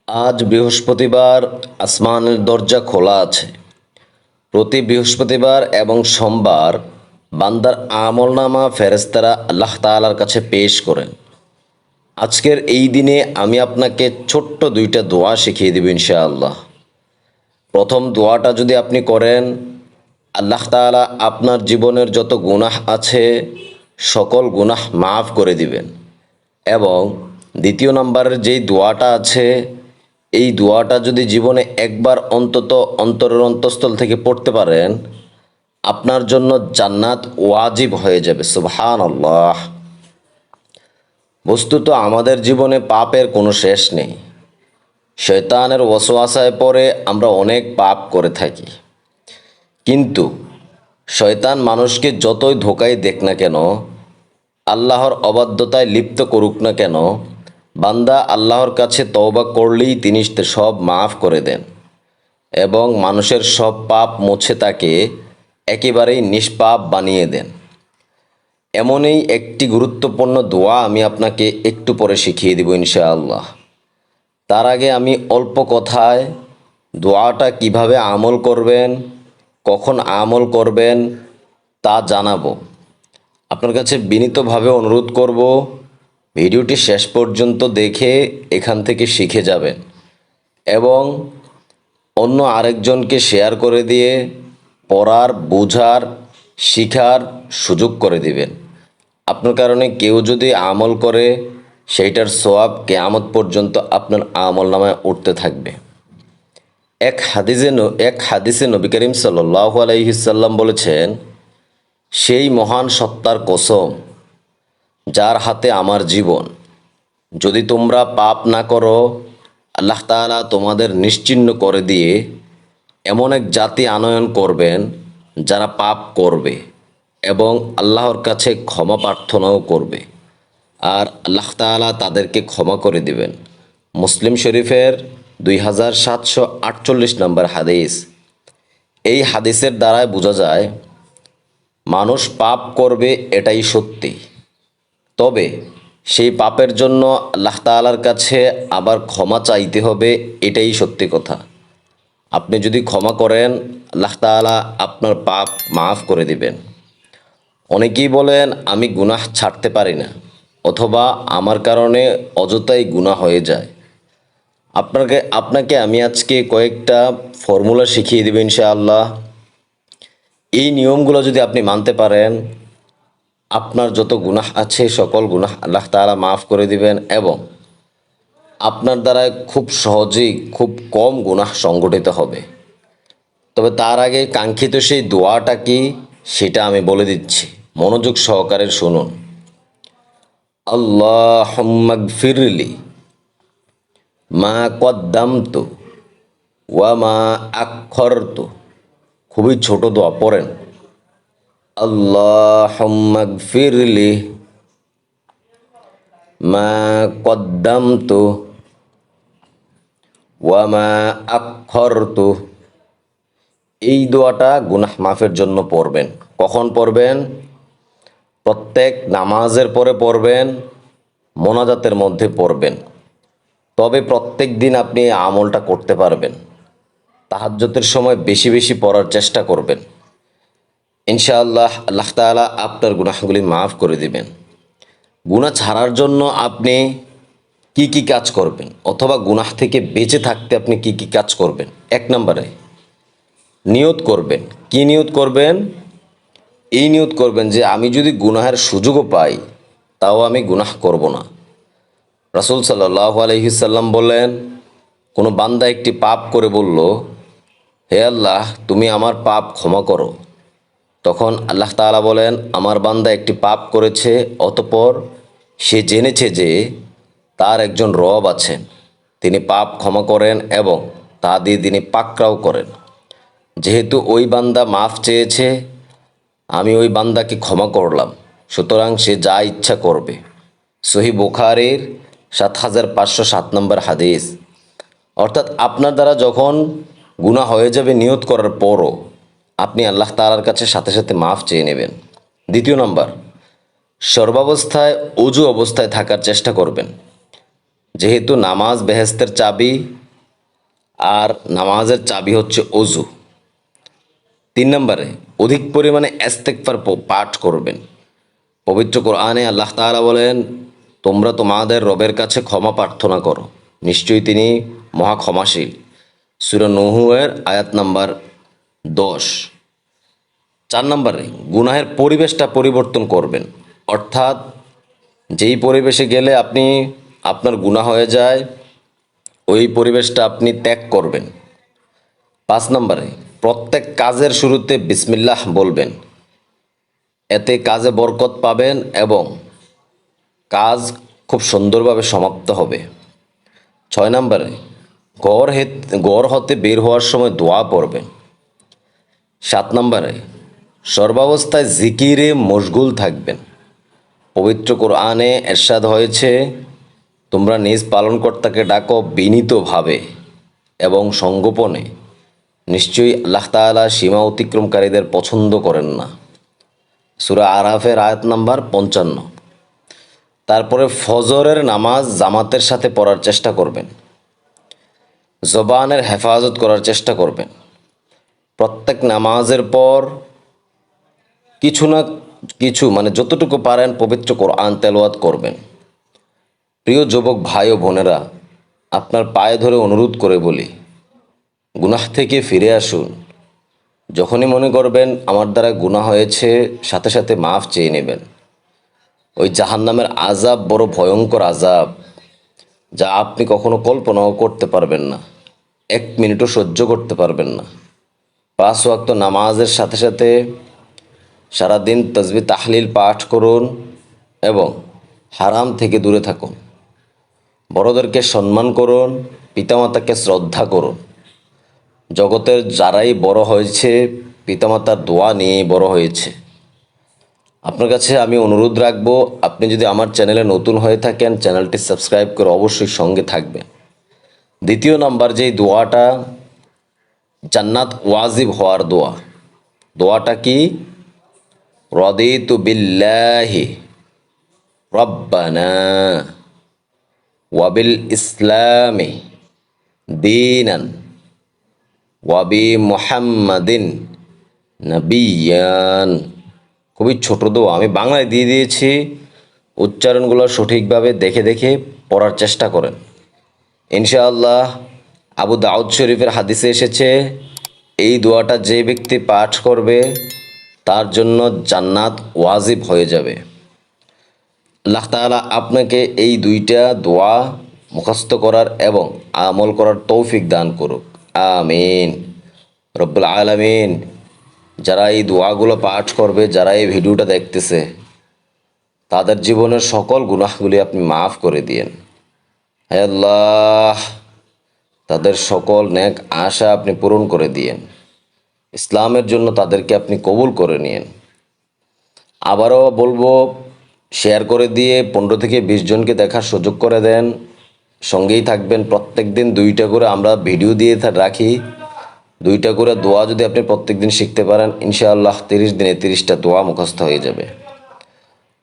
আজ বৃহস্পতিবার, আসমানের দরজা খোলা আছে। প্রতি বৃহস্পতিবার এবং সোমবার বান্দার আমলনামা ফেরেশতারা আল্লাহ তাআলার কাছে পেশ করেন। আজকের এই দিনে আমি আপনাকে ছোট্ট দুইটা দোয়া শিখিয়ে দেব ইনশাআল্লাহ। প্রথম দোয়াটা যদি আপনি করেন, আল্লাহ তাআলা আপনার জীবনের যত গুনাহ আছে সকল গুনাহ মাফ করে দিবেন। এবং দ্বিতীয় নাম্বারের যেই দোয়াটা আছে, এই দোয়াটা যদি জীবনে একবার অন্তত অন্তরের অন্তঃস্থল থেকে পড়তে পারেন, আপনার জন্য জান্নাত ওয়াজিব হয়ে যাবে। সুবহানাল্লাহ। বস্তুত আমাদের জীবনে পাপের কোনো শেষ নেই। শয়তানের ওয়াসওয়াসায় পড়ে আমরা অনেক পাপ করে থাকি, কিন্তু শয়তান মানুষকে যতই ধোকায় দেখ না কেন, আল্লাহর অবাধ্যতায় লিপ্ত করুক না কেন, বান্দা আল্লাহর কাছে তওবা করলেই তিনি সব মাফ করে দেন এবং মানুষের সব পাপ মুছে তাকে একেবারেই নিষ্পাপ বানিয়ে দেন। এমনই একটি গুরুত্বপূর্ণ দোয়া আমি আপনাকে একটু পরে শিখিয়ে দেব ইনশাআল্লাহ। তার আগে আমি অল্প কথায় দোয়াটা কিভাবে আমল করবেন, কখন আমল করবেন তা জানাবো। আপনার কাছে বিনীতভাবে অনুরোধ করব, ভিডিওটি শেষ পর্যন্ত দেখে এখান থেকে শিখে যাবেন এবং অন্য আরেকজনকে শেয়ার করে দিয়ে পড়ার, বোঝার, শিখার সুযোগ করে দিবেন। আপনার কারণে কেউ যদি আমল করে, সেইটার সওয়াব কিয়ামত পর্যন্ত আপনার আমল নামায় উঠতে থাকবে। এক হাদিসে নবী করিম সাল্লাল্লাহু আলাইহি সাল্লাম বলেছেন, সেই মহান সত্তার কসম যার হাতে আমার জীবন, যদি তোমরা পাপ না করো, আল্লাহ তাআলা তোমাদের নিশ্চিহ্ন করে দিয়ে এমন এক জাতি আনয়ন করবেন যারা পাপ করবে এবং আল্লাহর কাছে ক্ষমা প্রার্থনাও করবে, আর আল্লাহ তাআলা তাদেরকে ক্ষমা করে দিবেন। মুসলিম শরীফের 2748 নম্বর হাদিস। এই হাদিসের দ্বারাই বোঝা যায় মানুষ পাপ করবে, এটাই সত্যি। তবে সেই পাপের জন্য আল্লাহ তাআলার কাছে আবার ক্ষমা চাইতে হবে, এটাই সত্যি কথা। আপনি যদি ক্ষমা করেন, আল্লাহ তাআলা আপনার পাপ মাফ করে দিবেন। অনেকেই বলেন আমি গুনাহ ছাড়তে পারি না, অথবা আমার কারণে অযথাই গুনাহ হয়ে যায়। আপনাকে আমি আজকে কয়েকটা ফর্মুলা শিখিয়ে দেব ইনশাআল্লাহ। এই নিয়মগুলো যদি আপনি মানতে পারেন, আপনার যত গুনাহ আছে সকল গুনাহ আল্লাহ তাআলা মাফ করে দিবেন এবং আপনার দ্বারা খুব সহজেই খুব কম গুনাহ সংগঠিত হবে। তবে তার আগে কাঙ্ক্ষিত সেই দোয়াটা কি সেটা আমি বলে দিচ্ছি, মনোযোগ সহকারে শুনুন। আল্লাহুম্মা গফিরলি মা কদ্দামতু ওয়া মা আখখারতু। খুবই ছোট দোয়া, পড়েন। আল্লাহুম্মা গফিরলি মা কদ্দামতু ওয়া মা আখখারতু। এই দোয়াটা গুনাহ মাফের জন্য পড়বেন। কখন পড়বেন? প্রত্যেক নামাজের পরে পড়বেন, মোনাজাতের মধ্যে পড়বেন। তবে প্রত্যেক দিন আপনি এই আমলটা করতে পারবেন। তাহাজ্জুদের সময় বেশি বেশি পড়ার চেষ্টা করবেন। ইনশাআল্লাহ আল্লাহ তাআলা আপনার গুনাহগুলি মাফ করে দিবেন। গুনাহ ছাড়ার জন্য আপনি কি কি কাজ করবেন, অথবা গুনাহ থেকে বেঁচে থাকতে আপনি কি কি কাজ করবেন? এক নম্বরে নিয়ত করবেন। কি নিয়ত করবেন? এই নিয়ত করবেন যে আমি যদি গুনাহের সুযোগও পাই, তাও আমি গুনাহ করব না। রাসূল সাল্লাল্লাহু আলাইহি সাল্লাম বললেন, কোনো বান্দা একটি পাপ করে বলল, হে আল্লাহ তুমি আমার পাপ ক্ষমা করো। তখন আল্লাহ তাআলা বলেন, আমার বান্দা একটি পাপ করেছে, অতঃপর সে জেনেছে যে তার একজন রব আছেন, তিনি পাপ ক্ষমা করেন এবং তা দিয়ে তিনি পাকড়াও করেন। যেহেতু ওই বান্দা মাফ চেয়েছে, আমি ওই বান্দাকে ক্ষমা করলাম, সুতরাং সে যা ইচ্ছা করবে। সহিহ বুখারীর 7507 নম্বর হাদিস। অর্থাৎ আপনার দ্বারা যখন গুনাহ হয়ে যাবে, নিয়ত করার পরও আপনি আল্লাহ তাআলার কাছে সাথে সাথে মাফ চেয়ে নেবেন। দ্বিতীয় নম্বর, সর্বাবস্থায় অজু অবস্থায় থাকার চেষ্টা করবেন। যেহেতু নামাজ বেহেস্তের চাবি, আর নামাজের চাবি হচ্ছে অজু। 3 নম্বরে অধিক পরিমাণে ইস্তেগফার পাঠ করবেন। পবিত্র কোরআনে আল্লাহ তাআলা বলেন, তোমরা তোমাদের রবের কাছে ক্ষমা প্রার্থনা করো, নিশ্চয়ই তিনি মহা ক্ষমাশীল। সূরা নূহ-এর আয়াত নাম্বার 10। 4 নম্বরে গুনাহের পরিবেশটা পরিবর্তন করবেন, অর্থাৎ যেই পরিবেশে গেলে আপনার গুনাহ হয়ে যায়, ওই পরিবেশটা আপনি ত্যাগ করবেন। 5 নম্বরে প্রত্যেক কাজের শুরুতে বিসমিল্লাহ বলবেন, এতে কাজে বরকত পাবেন এবং কাজ খুব সুন্দরভাবে সমাপ্ত হবে। 6 নম্বরে ঘর হতে বের হওয়ার সময় দোয়া পড়বেন। 7 নম্বরে সর্বাবস্থায় জিকিরে মশগুল থাকবেন। পবিত্র কোরআনে এরশাদ হয়েছে, তোমরা নিজ পালনকর্তাকে ডাকো বিনীতভাবে এবং সঙ্গোপনে, নিশ্চয়ই আল্লাহ তাআলা সীমা অতিক্রমকারীদের পছন্দ করেন না। সূরা আরাফের আয়াত নাম্বার 55। তারপরে ফজরের নামাজ জামাতের সাথে পড়ার চেষ্টা করবেন। জবানের হেফাজত করার চেষ্টা করবেন। প্রত্যেক নামাজের পর কিছু না কিছু যতটুকু পারেন পবিত্র কোরআন তেলাওয়াত করবেন। প্রিয় যুবক ভাই ও বোনেরা, আপনার পায়ে ধরে অনুরোধ করে বলি, গুনাহ থেকে ফিরে আসুন। যখনই মনে করবেন আমার দ্বারা গুনাহ হয়েছে, সাথে সাথে মাফ চেয়ে নেবেন। ওই জাহান্নামের আযাব বড় ভয়ঙ্কর আযাব, যা আপনি কখনো কল্পনাও করতে পারবেন না, 1 মিনিটও সহ্য করতে পারবেন না। 5 ওয়াক্ত নামাজের সাথে সাথে সারাদিন তাসবিহ তাহলিল পাঠ করুন এবং হারাম থেকে দূরে থাকুন। বড়দেরকে সম্মান করুন, পিতামাতাকে শ্রদ্ধা করুন। জগতের যারাই বড় হয়েছে, পিতামাতার দোয়া নিয়েই বড় হয়েছে। আপনার কাছে আমি অনুরোধ রাখবো, আপনি যদি আমার চ্যানেলে নতুন হয়ে থাকেন, চ্যানেলটি সাবস্ক্রাইব করে অবশ্যই সঙ্গে থাকবেন। 2 নাম্বার যেই দোয়াটা জান্নাত ওয়াজিব হওয়ার দোয়াটা কি? রাদিতু বিল্লাহি রাব্বানা ওয়া বিল ইসলামি দীনান ওয়া বি মুহাম্মাদিন নাবিয়ান। খুবই ছোট দোয়া, আমি বাংলায় দিয়ে দিয়েছি, উচ্চারণগুলো সঠিকভাবে দেখে দেখে পড়ার চেষ্টা করেন। ইনশাআল্লাহ আবু দাউদ শরীফের হাদিসে এসেছে, এই দোয়াটা যে ব্যক্তি পাঠ করবে তার জন্য জান্নাত ওয়াজিব হয়ে যাবে। আল্লাহ তাআলা আপনাকে এই 2টা দোয়া মুখস্থ করার এবং আমল করার তৌফিক দান করুক, আমিন। রব্বুল আলামিন যারা এই দোয়াগুলো পাঠ করবে, যারা এই ভিডিওটা দেখতেছে, তাদের জীবনের সকল গুনাহগুলি আপনি মাফ করে দিয়েন। হে আল্লাহ, তাদের সকল নেক আশা আপনি পূরণ করে দিয়েন। ইসলামের জন্য তাদেরকে আপনি কবুল করে নিয়েন। আবারও বলবো, শেয়ার করে দিয়ে 15 থেকে 20 জনকে দেখার সুযোগ করে দেন। সঙ্গেই থাকবেন। প্রত্যেক দিন 2টা করে আমরা ভিডিও দিয়ে রাখি। 2টা করে দোয়া যদি আপনি প্রত্যেক দিন শিখতে পারেন, ইনশাআল্লাহ 30 দিনে 30টা দোয়া মুখস্থ হয়ে যাবে।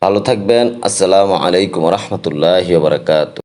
ভালো থাকবেন। আসসালামু আলাইকুম ওয়া রাহমাতুল্লাহি ওয়া বারাকাতুহু।